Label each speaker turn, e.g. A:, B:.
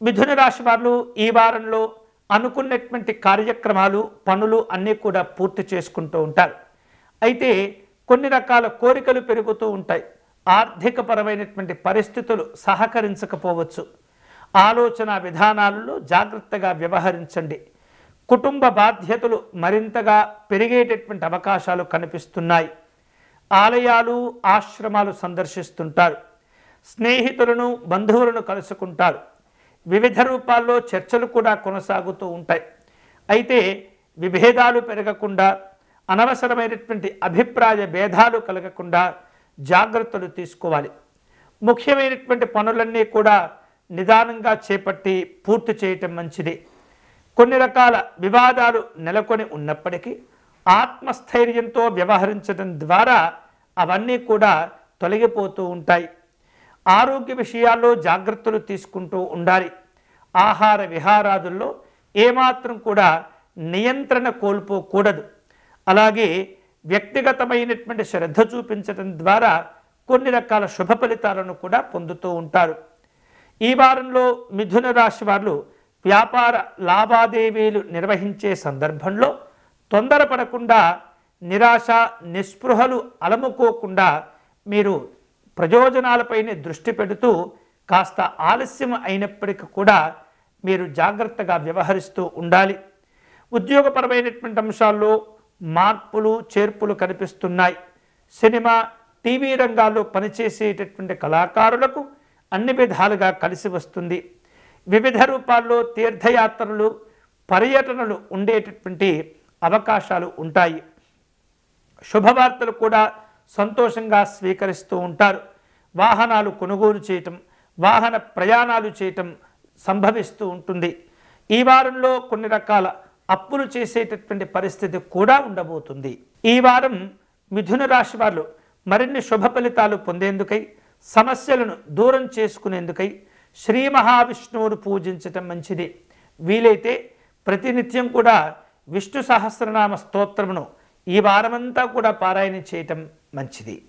A: మిథున రాశి వారు ఈ వారంలో అనుకున్నటువంటి కార్యక్రమాలు పనులు అన్నీ కూడా పూర్తి చేసుకుంటూ ఉంటారు. అయితే కొన్ని రకాల కోరికలు పెరుగుతూ ఉంటాయి. ఆర్థికపరమైనటువంటి పరిస్థితులు సహకరించకపోవచ్చు. ఆలోచన విధానాలలో జాగ్రత్తగా వ్యవహరించండి. కుటుంబ బాధ్యతలు మరింతగా పెరిగేటటువంటి అవకాశాలు కనిపిస్తున్నాయి. ఆలయాలు ఆశ్రమాలు సందర్శిస్తుంటారు. స్నేహితులను బంధువులను కలుసుకుంటారు. వివిధ రూపాల్లో చర్చలు కూడా కొనసాగుతూ ఉంటాయి. అయితే విభేదాలు పెరగకుండా, అనవసరమైనటువంటి అభిప్రాయ భేదాలు కలగకుండా జాగ్రత్తలు తీసుకోవాలి. ముఖ్యమైనటువంటి పనులన్నీ కూడా నిదానంగా చేపట్టి పూర్తి చేయటం మంచిది. కొన్ని రకాల వివాదాలు నెలకొని ఉన్నప్పటికీ ఆత్మస్థైర్యంతో వ్యవహరించడం ద్వారా అవన్నీ కూడా తొలగిపోతూ ఉంటాయి. ఆరోగ్య విషయాల్లో జాగ్రత్తలు తీసుకుంటూ ఉండాలి. ఆహార విహారాదుల్లో ఏమాత్రం కూడా నియంత్రణ కోల్పోకూడదు. అలాగే వ్యక్తిగతమైనటువంటి శ్రద్ధ చూపించడం ద్వారా కొన్ని రకాల శుభ ఫలితాలను కూడా పొందుతూ ఉంటారు. ఈ వారంలో మిథున రాశి వారు వ్యాపార లావాదేవీలు నిర్వహించే సందర్భంలో తొందరపడకుండా, నిరాశ నిస్పృహలు అలముకోకుండా మీరు ప్రయోజనాలపైనే దృష్టి పెడుతూ కాస్త ఆలస్యం అయినప్పటికీ కూడా మీరు జాగ్రత్తగా వ్యవహరిస్తూ ఉండాలి. ఉద్యోగపరమైనటువంటి అంశాల్లో మార్పులు చేర్పులు కనిపిస్తున్నాయి. సినిమా టీవీ రంగాల్లో పనిచేసేటటువంటి కళాకారులకు అన్ని విధాలుగా కలిసి వస్తుంది. వివిధ రూపాల్లో తీర్థయాత్రలు పర్యటనలు ఉండేటటువంటి అవకాశాలు ఉంటాయి. శుభవార్తలు కూడా సంతోషంగా స్వీకరిస్తూ ఉంటారు. వాహనాలు కొనుగోలు చేయటం, వాహన ప్రయాణాలు చేయటం సంభవిస్తూ ఉంటుంది. ఈ వారంలో కొన్ని రకాల అప్పులు చేసేటటువంటి పరిస్థితి కూడా ఉండబోతుంది. ఈ వారం మిథున రాశి వారు మరిన్ని శుభ ఫలితాలు పొందేందుకై, సమస్యలను దూరం చేసుకునేందుకై శ్రీ మహావిష్ణువును పూజించటం మంచిది. వీలైతే ప్రతినిత్యం కూడా విష్ణు సహస్రనామ స్తోత్రమును ఈ వారమంతా కూడా పారాయణ చేయటం మంచిది.